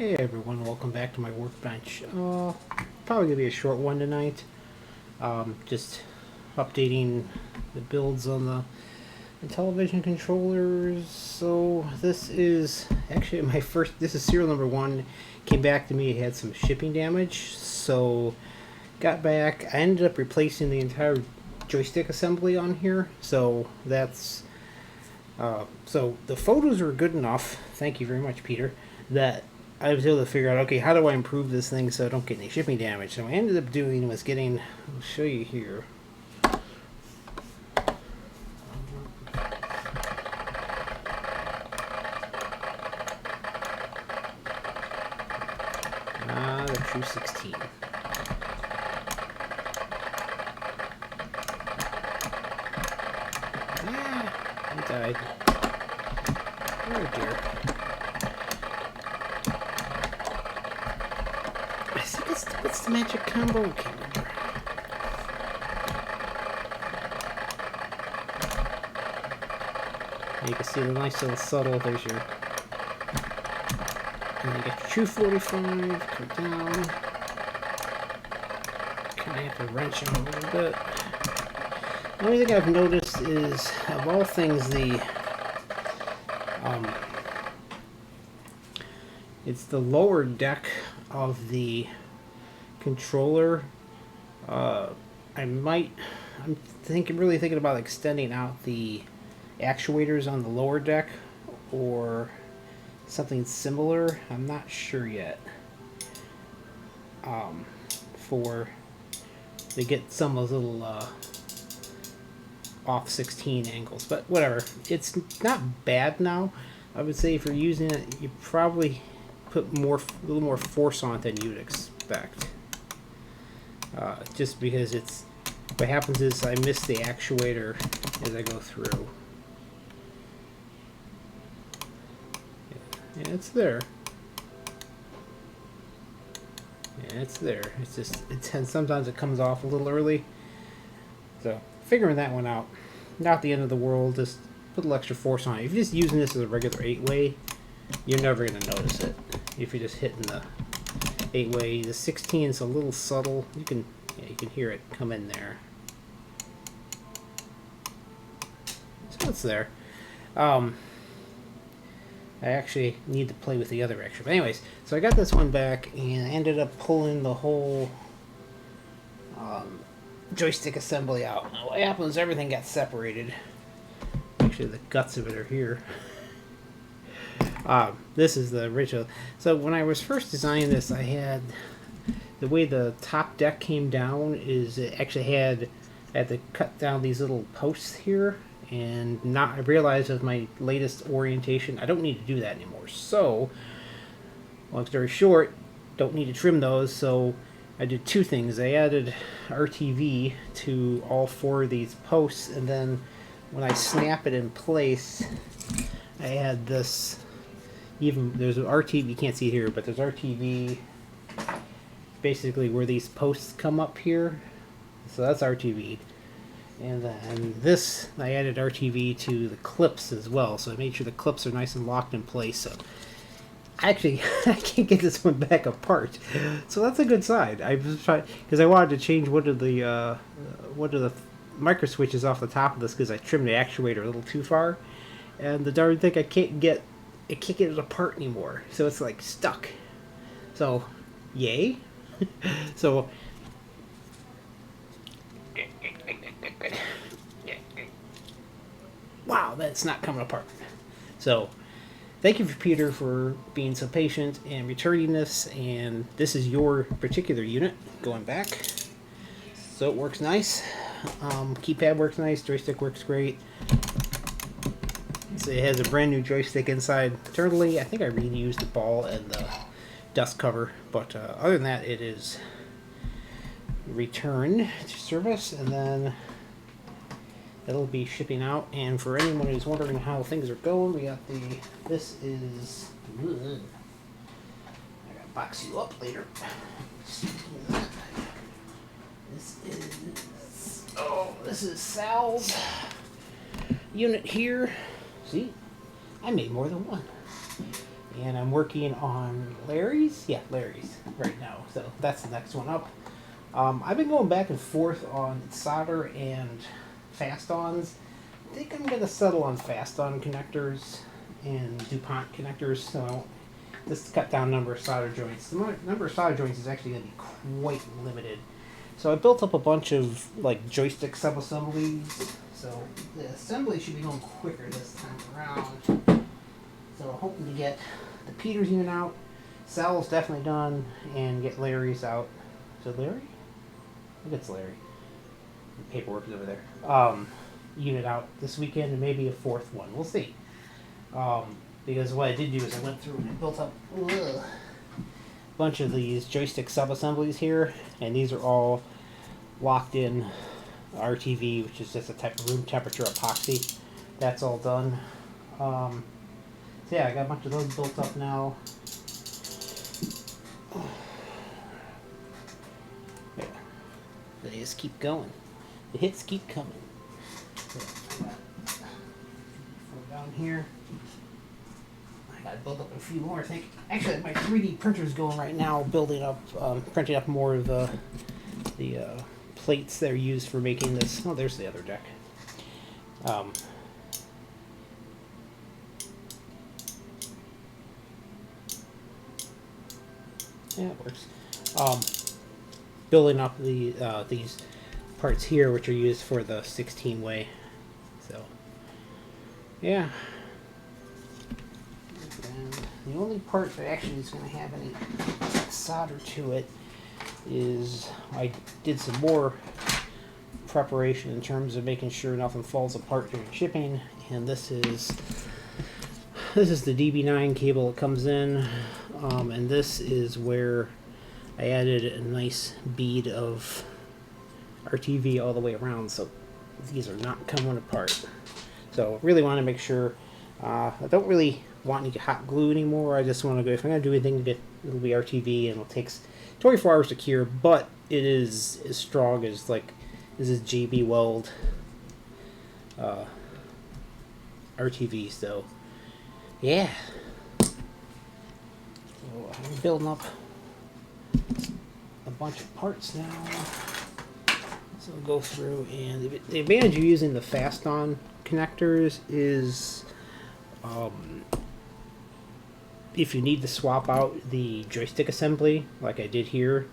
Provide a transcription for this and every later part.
Hey everyone, welcome back to my workbench. Probably gonna be a short one tonight. Just updating the builds on the IntelliVision controllers. So this is actually my first. This is serial number one. Came back to me. It had some shipping damage, so got back. I ended up replacing the entire joystick assembly on here. So that's. So the photos were good enough. Thank you very much, Peter. That I was able to figure out, okay, how do I improve this thing so I don't get any shipping damage? So what I ended up doing was getting, I'll show you here. The True 16. I died. Oh dear. I think what's the magic combo? I can't remember. And you can see the nice little subtle. There's your. And you get your True 45. Come down. Kind of have to wrench on a little bit. The only thing I've noticed is, of all things, it's the lower deck of the controller. I'm really thinking about extending out the actuators on the lower deck, or something similar. I'm not sure yet. To get some of those little off 16 angles, but whatever. It's not bad now. I would say if you're using it, you probably put a little more force on it than you'd expect. Just because what happens is I miss the actuator as I go through. Yeah, it's there. Yeah, it's there. It's just sometimes it comes off a little early. So figuring that one out, not the end of the world. Just put a little extra force on it. If you're just using this as a regular 8-way, you're never going to notice it. If you're just hitting the 8-way, the 16 is a little subtle. You can hear it come in there. So it's there. I actually need to play with the other extra. But anyways, so I got this one back and I ended up pulling the whole joystick assembly out. Now, what happened is everything got separated. Actually, the guts of it are here. This is the original. So when I was first designing this, I had the way the top deck came down is it actually I had to cut down these little posts here, and I realized with my latest orientation I don't need to do that anymore. So, long story short, don't need to trim those. So I did two things. I added RTV to all four of these posts, and then when I snap it in place, I had this. There's an RTV. You can't see it here, but there's RTV. Basically, where these posts come up here, so that's RTV. And then this, I added RTV to the clips as well, so I made sure the clips are nice and locked in place. So actually, I can't get this one back apart, so that's a good sign. I was trying because I wanted to change one of the micro switches off the top of this because I trimmed the actuator a little too far, and the darn thing I can't get it apart anymore. So it's like stuck. So, yay! So. Wow, that's not coming apart. So, thank you, Peter, for being so patient and returning this. And this is your particular unit going back. So it works nice. Keypad works nice. Joystick works great. So it has a brand new joystick inside internally. I think I reused the ball and the dust cover. But other than that, it is returned to service. And then it'll be shipping out, and for anyone who's wondering how things are going, we got this is, I gotta box you up later. This is Sal's unit here. See, I made more than one. And I'm working on Larry's. Yeah, Larry's right now. So that's the next one up. I've been going back and forth on solder and fast-ons. I think I'm going to settle on fast-on connectors and DuPont connectors. So this cut down number of solder joints. The number of solder joints is actually going to be quite limited. So I built up a bunch of like joystick sub-assemblies. So the assembly should be going quicker this time around. So hoping to get the Peters unit out. Sal's definitely done, and get Larry's out. So Larry? I think it's Larry. The paperwork is over there. Unit out this weekend, and maybe a fourth one. We'll see. Because what I did do is I went through and I built up a bunch of these joystick sub-assemblies here, and these are all locked in RTV, which is just a type of room temperature epoxy. That's all done. So yeah, I got a bunch of those built up now. Yeah. They just keep going. The hits keep coming. Down here. I gotta build up a few more, I think. Actually, my 3D printer is going right now, building up, printing up more of the plates that are used for making this. Oh, there's the other deck. Yeah, it works. Building up the these parts here, which are used for the 16-way. So, yeah. And the only part that actually is going to have any solder to it is I did some more preparation in terms of making sure nothing falls apart during shipping, and this is the DB9 cable that comes in, and this is where I added a nice bead of RTV all the way around, so these are not coming apart. So really want to make sure, I don't really want any hot glue anymore. I just want to go, if I'm going to do anything, it'll be RTV, and it takes 24 hours to cure, but it is as strong as, like, this is JB Weld RTV, so yeah. So I'm building up a bunch of parts now. So we'll go through, and the advantage of using the fast-on connectors is if you need to swap out the joystick assembly, like I did here,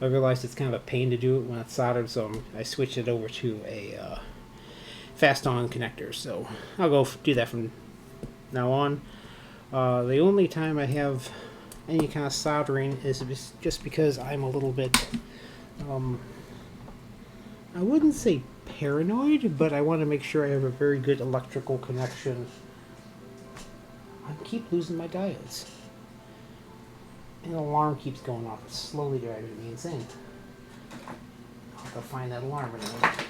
I realized it's kind of a pain to do it when it's soldered, so I switched it over to a fast-on connector. So I'll go do that from now on. The only time I have any kind of soldering is just because I'm a little bit, I wouldn't say paranoid, but I want to make sure I have a very good electrical connection. I keep losing my diodes. And the alarm keeps going off. It's slowly driving me insane. I'll have to find that alarm in a minute.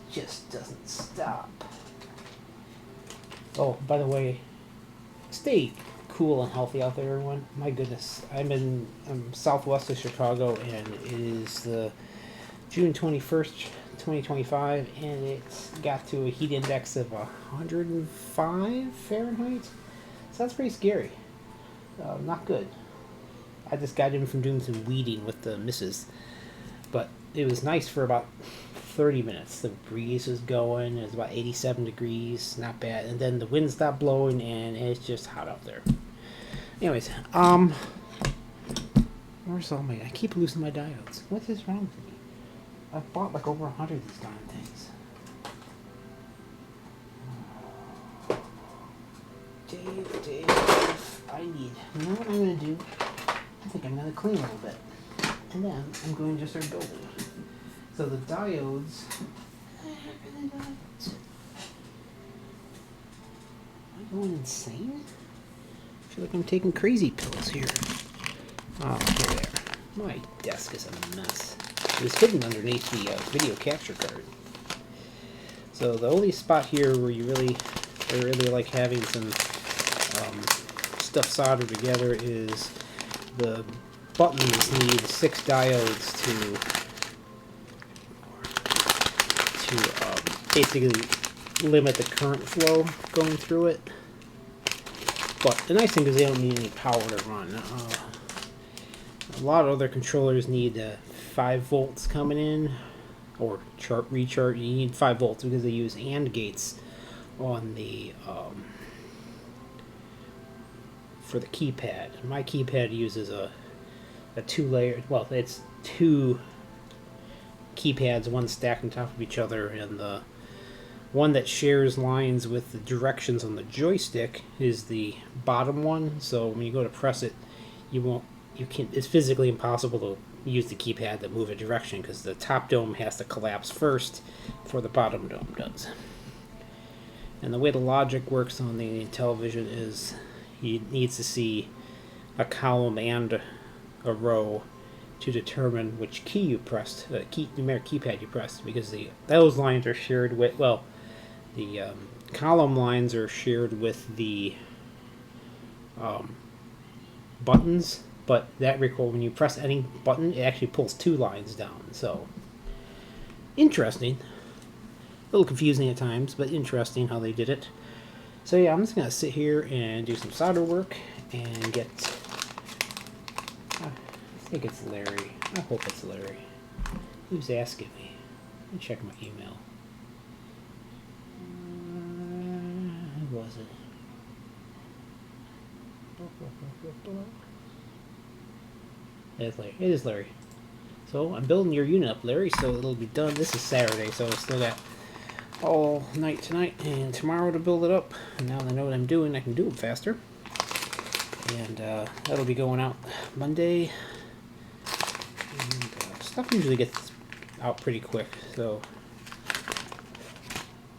It just doesn't stop. Oh, by the way, stay cool and healthy out there, everyone. My goodness. I'm southwest of Chicago, and it is the June 21st, 2025, and it's got to a heat index of 105 Fahrenheit. So that's pretty scary. Not good. I just got in from doing some weeding with the missus, but it was nice for about 30 minutes. The breeze was going. It was about 87 degrees. Not bad. And then the wind stopped blowing, and it's just hot out there. Anyways, where's all my... I keep losing my diodes. What is wrong with me? I've bought like over 100 of these darn things. Dave, I need... You know what I'm going to do? I think I'm going to clean a little bit. And then I'm going to start building. So the diodes... Am I going insane? I feel like I'm taking crazy pills here. Oh, here they are. My desk is a mess. It was hidden underneath the video capture card. So the only spot here where I really like having some stuff soldered together is the buttons need 6 diodes to basically limit the current flow going through it. But the nice thing is they don't need any power to run. A lot of other controllers need 5 volts coming in, or recharge. You need 5 volts because they use AND gates on the for the keypad. My keypad uses a 2-layer. Well, it's 2 keypads, one stacked on top of each other, and the one that shares lines with the directions on the joystick is the bottom one. So when you go to press it, it's physically impossible to use the keypad to move a direction because the top dome has to collapse first before the bottom dome does. And the way the logic works on the IntelliVision is you needs to see a column and a row to determine which key you pressed, numeric keypad you pressed, because those lines are shared with, well, the column lines are shared with the buttons, but that when you press any button, it actually pulls 2 lines down. So interesting, a little confusing at times, but interesting how they did it. So yeah, I'm just gonna sit here and do some solder work and get. I think it's Larry. I hope it's Larry. Who's asking me? Let me check my email. Who was it? It's Larry. It is Larry. So I'm building your unit up, Larry, so it'll be done. This is Saturday, so I still got all night tonight and tomorrow to build it up. And now that I know what I'm doing, I can do it faster. And that'll be going out Monday. And stuff usually gets out pretty quick, so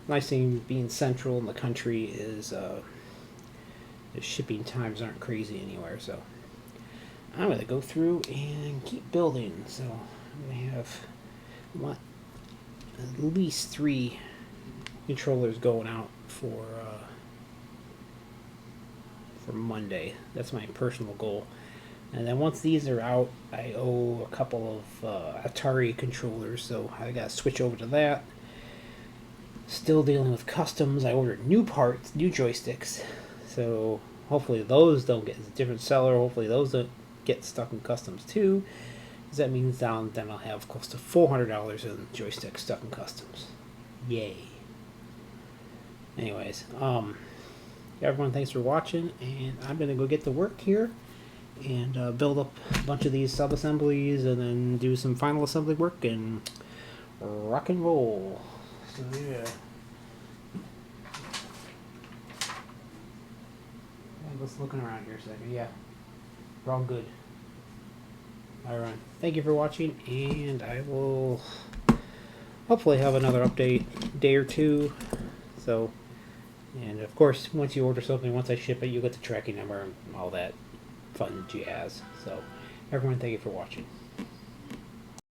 nice thing being central in the country is the shipping times aren't crazy anywhere. So I'm going to go through and keep building. So I'm going to have at least 3 controllers going out for Monday. That's my personal goal. And then once these are out, I owe a couple of Atari controllers, so I got to switch over to that. Still dealing with customs. I ordered new parts, new joysticks, so hopefully those don't get, it's a different seller, hopefully those don't get stuck in customs too, because that means then I'll have close to $400 in joysticks stuck in customs. Yay. Anyways, everyone, thanks for watching, and I'm going to go get to work here and build up a bunch of these sub-assemblies and then do some final assembly work and rock and roll. So yeah. Let's looking around here a second. Yeah, we're all good. Alright, thank you for watching, and I will hopefully have another update day or 2. So, and of course, once you order something, once I ship it, you get the tracking number and all that fun jazz. So, everyone, thank you for watching.